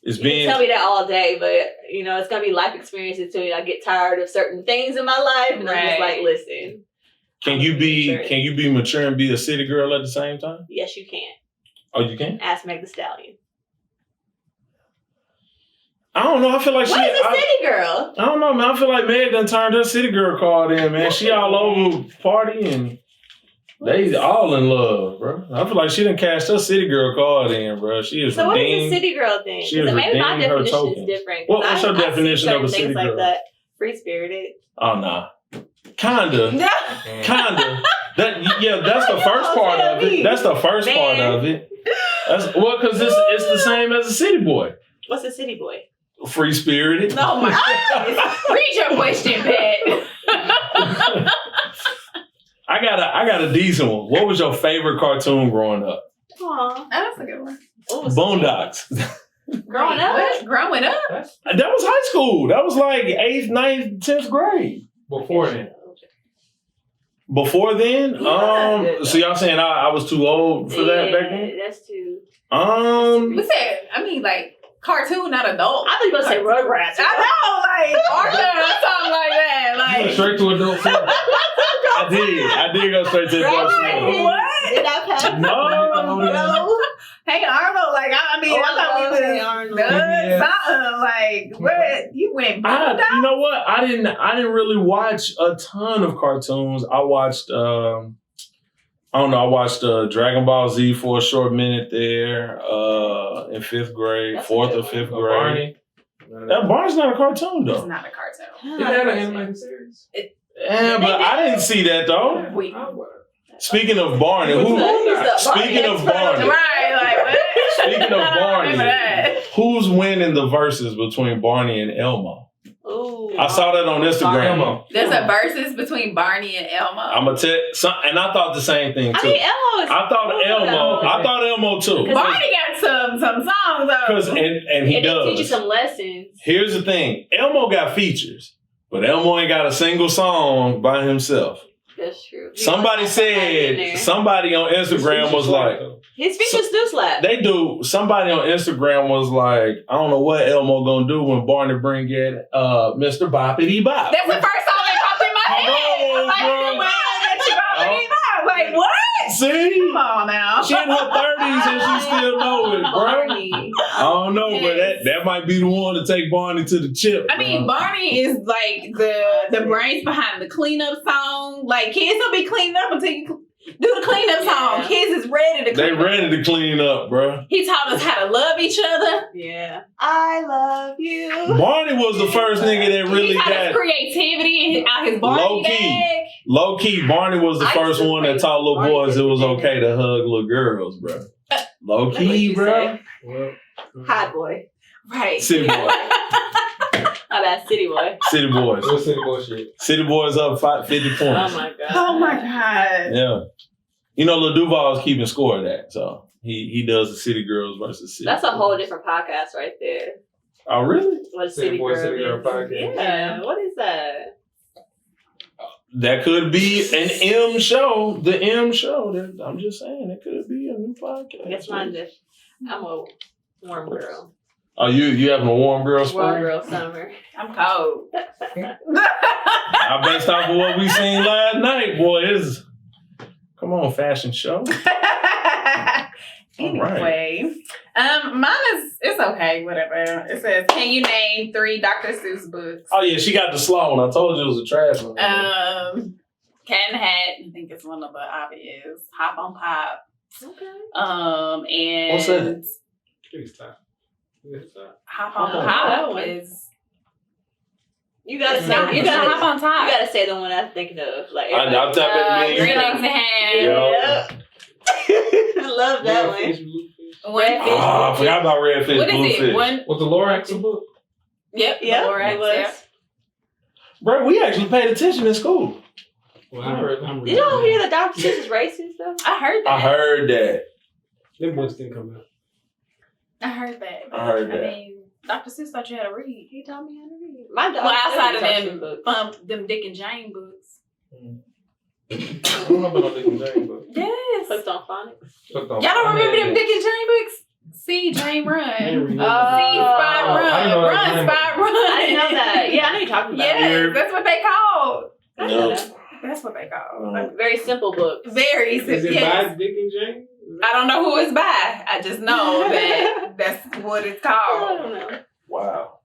It's you being. can tell me that all day, but it's gonna be life experiences until I get tired of certain things in my life, and I'm just like, listen. Can you be mature and be a city girl at the same time? Yes, you can. Oh, you can? Ask Meg the Stallion. I don't know. I feel like What is a city girl? I don't know, man. I feel like Meg done turned her city girl card in, man. She all over partying. They all in love, bro. I feel like she done cashed her city girl card in, bro. She is So redeemed. what is a city girl thing? She has Maybe my redeemed her definition token. is different. What- what's your I see definition of a certain city things like girl? that. Free spirited. Oh, nah. Kinda. Kinda. That's the first part of it. That's the first part of it. Because it's the same as a city boy. What's a city boy? Free spirited. Oh my goodness. Read your question, Pat. I got a decent one. What was your favorite cartoon growing up? Aw. That's a good one. Boondocks. Growing up? What? Growing up? That was high school. That was like 8th, 9th, 10th grade. Before then. Before then? Yeah, that's good, So y'all saying I was too old for that back then? That's too. We said, like cartoon, not adult. I thought you were going to say Rugrats. I know, like Arthur or something like that. You went Like straight to adult film. I did go straight to adult film. what? Did I pass? No. Hey Arnold, like Like, I mean, I thought we was done something. Like, what? You went You know what? I didn't really watch a ton of cartoons. I watched I watched Dragon Ball Z for a short minute there in 5th grade, 4th or 5th grade. Barney. That Barney's not a cartoon though. It's not a cartoon. It had an animated series. Yeah, but I didn't see that though. Speaking of Barney, speaking of Barney, Right, like, what? speaking of I don't remember that. Barney, who's winning the verses between Barney and Elmo? Ooh. I saw that on Instagram. There's a versus between Barney and Elmo. I'm gonna tell and I thought the same thing too. I mean, Elmo is I thought Elmo too. Barney got some songs though. Because and he does. Teach you some lessons. Here's the thing: Elmo got features, but Elmo ain't got a single song by himself. That's true. Somebody on Instagram was like, his features do slap. They do. Somebody on Instagram was like, I don't know what Elmo gonna do when Barney bring in Mr. Boppity Bop. That's the first song that popped in my head. Like, what? See? Come on now. She in her 30s and she still know it, bro. I don't know, but that might be the one to take Barney to the chip. I mean, Barney is like the brains behind the cleanup song. Like, kids don't be cleaning up until you do the cleanup song. Kids is ready to clean up. They ready to clean up, bro. He taught us how to love each other. Yeah. I love you. Barney was the first nigga that really he taught us got creativity out his Barney bag. Low key, Barney was the first one that taught little boys it was okay to hug little girls, bro. Low key, bro. Hot boy. Right. City boy. How about City boy? City boys. What's City boy shit? City boys up 50 points. Oh my god. Oh my god. Yeah. You know, Lil Duval is keeping score of that, so he does the City Girls versus City. That's a whole different podcast right there. Oh really? What City Boy, City Girl podcast. Yeah. What is that? That could be an M show. The M show. I'm just saying, it could be a new podcast. Guess mine just. I'm a warm girl. Oh, you having a warm girl spring? Warm girl summer. I'm cold. I based off of what we seen last night, boy. Come on, fashion show. Anyway, mine it's okay, whatever. It says, can you name 3 Dr. Seuss books? Oh yeah, she got the slow one. I told you it was a trash one. Cat in the Hat, I think it's one of the obvious. Hop on Pop. Okay. And what's that? Please stop. Hop on Pop is. You gotta say. You gotta hop on top. You gotta say the one I'm thinking of. Like I'm tapping me. Green Legs and Ham. Yep. I love that one. Red Fish. I forgot about Red Fish. What is Blue it? Fish. Was the Lorax a book? Yep. Yeah, the Lorax, it was. yep. Bro, we actually paid attention in school. Well, I heard. You don't hear that Dr. Seuss is racist though? I heard that. I heard that. Them books didn't come out. I heard that. I heard that. I mean, Dr. Seuss taught you how to read. He taught me how to read. My dog. Well, outside of books. them Dick and Jane books. I don't know about Dick and Jane books. Yes. Hooked on phonics. Y'all don't remember them Dick and Jane books? See, Jane Run. See, Spy Run. Run, Spy Run. I didn't know that. Yeah, I know you're talking about. Yes, that's what they called. I know that. That's what they called. Very simple book. Very simple. Is it yes. by Dick and Jane? I don't know who it's by. I just know that that's what it's I called. don't know. Wow.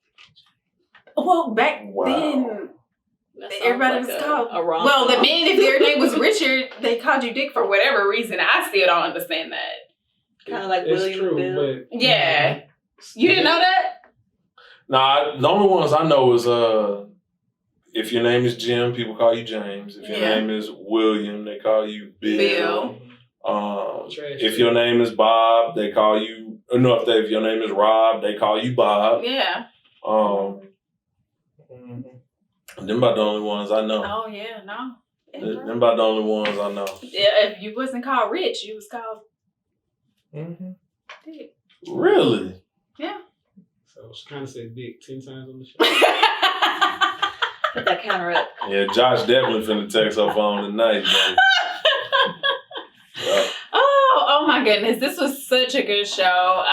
Well, back then, That sounds everybody like was called. a rom-com. Well, the men, if their name was Richard, they called you Dick for whatever reason. I still don't understand that. Kind of like It's William true, Bill. but Yeah. You didn't know that? Nah, the only ones I know is if your name is Jim, people call you James. If your name is William, they call you Bill. If your name is Bob, they call you. No, if your name is Rob, they call you Bob. Yeah. Them about the only ones I know. Oh, yeah, no. Them about the only ones I know. Yeah, if you wasn't called Rich, you was called Dick. Really? Yeah. So I was trying to say Dick 10 times on the show. Put that counter up. Yeah, Josh definitely finna text her phone tonight, man. Oh my goodness. This was such a good show.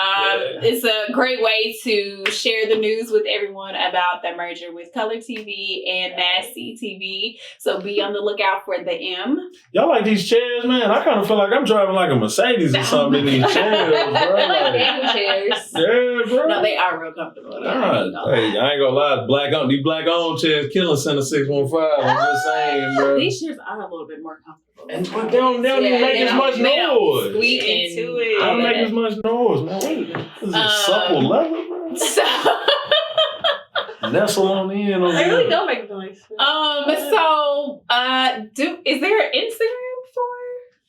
It's a great way to share the news with everyone about the merger with Color TV and MassCtv. So be on the lookout for the M. Y'all like these chairs, man? I kind of feel like I'm driving like a Mercedes or something in these chairs, bro. They're like gaming chairs. they are real comfortable. Nah, hey, I ain't gonna lie. These black owned chairs killing Center 615. I'm just saying, bro. These chairs are a little bit more comfortable. But they don't even make as much noise. Squeak into it. I don't make as much noise, man. This is supple leather, bro. So, nestle on the end. They really don't make noise. is there an Instagram for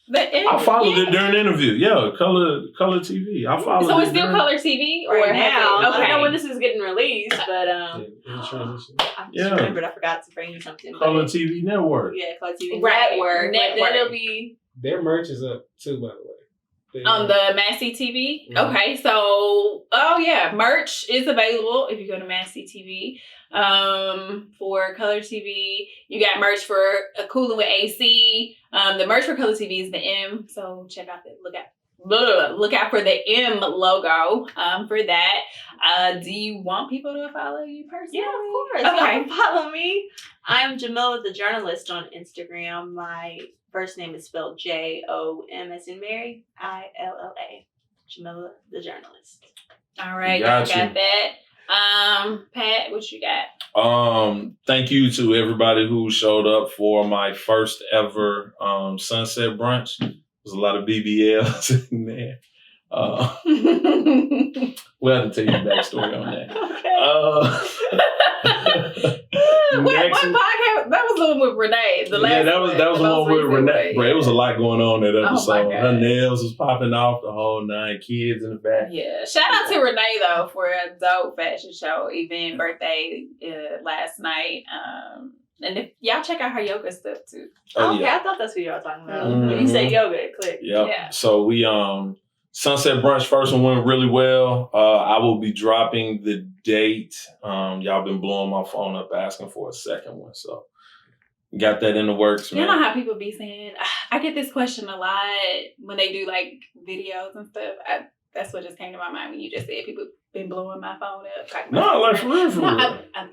the? I followed it during the interview. Yeah, color TV. I followed. So it it's still during- Color TV or Right now. I Okay. don't know when this is getting released, but I just remembered I forgot to bring you something. Color TV Network. Yeah, Color TV Right. Network. But then it'll be Their merch is up too, by the way. On the MassCtv? Mhm. Okay, so, merch is available if you go to MassCtv. For Color TV, you got merch for a cooler with AC. The merch for Color TV is the M, so look out for the M logo for that. Do you want people to follow you personally? yeah, of course. Okay. Y'all can follow me. I'm Jomilla the Journalist on Instagram. My first name is spelled Jom as in Mary, ILLA. Jomilla the Journalist. All right, Gotcha. got that. Pat, what you got? Thank you to everybody who showed up for my first ever sunset brunch. There's a lot of BBLs in there. We'll have to tell you the backstory on that. What Next- podcast? That was the one with Renee. The last that was the one with Renee. Bro, it was a lot going on that Oh my episode. God. Her nails was popping off, the whole 9 kids in the back. Yeah. Shout out to Renee though for a dope fashion show event birthday last night. And if y'all check out her yoga stuff too. Oh, Okay, yeah. I thought that's what y'all were talking about. Mhm. When you say yoga, it clicked. Yep. Yeah. So we Sunset Brunch first one went really well. I will be dropping the date. Y'all been blowing my phone up asking for a second one. So got that in the works, You man. know how people be saying, I get this question a lot when they do like videos and stuff. That's what just came to my mind when you just said people been blowing my phone up. talking about No, like for real, for No, real.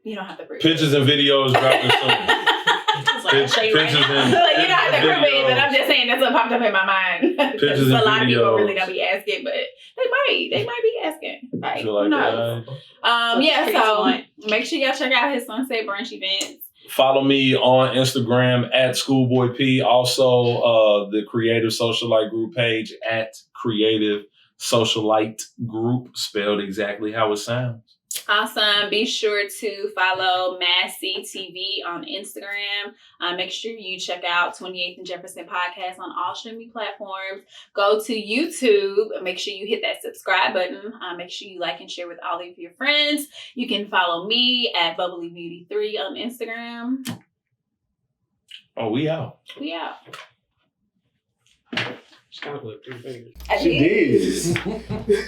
you don't have to prove Pictures and videos dropping soon. I'll show you right Pictures now. and Like, you don't have to prove it, videos. but I'm just saying that's what popped up in my mind. Pictures and a lot of people videos. really don't be asking, but they might be asking. Like, Feel who like knows? that. Yeah, Pretty so smart. make sure y'all check out his Sunset Brunch events. Follow me on Instagram at Schoolboy P. Also, the Creative Socialite Group page at Creative Socialite Group, spelled exactly how it sounds. Awesome. Be sure to follow MassCtv on Instagram. Make sure you check out 28th and Jefferson podcast on all streaming platforms. Go to YouTube. Make sure you hit that subscribe button. Make sure you like and share with all of your friends. You can follow me at BubblyBeauty3 on Instagram. Oh, we out. We out. She kind of put 3 fingers. I She did. did.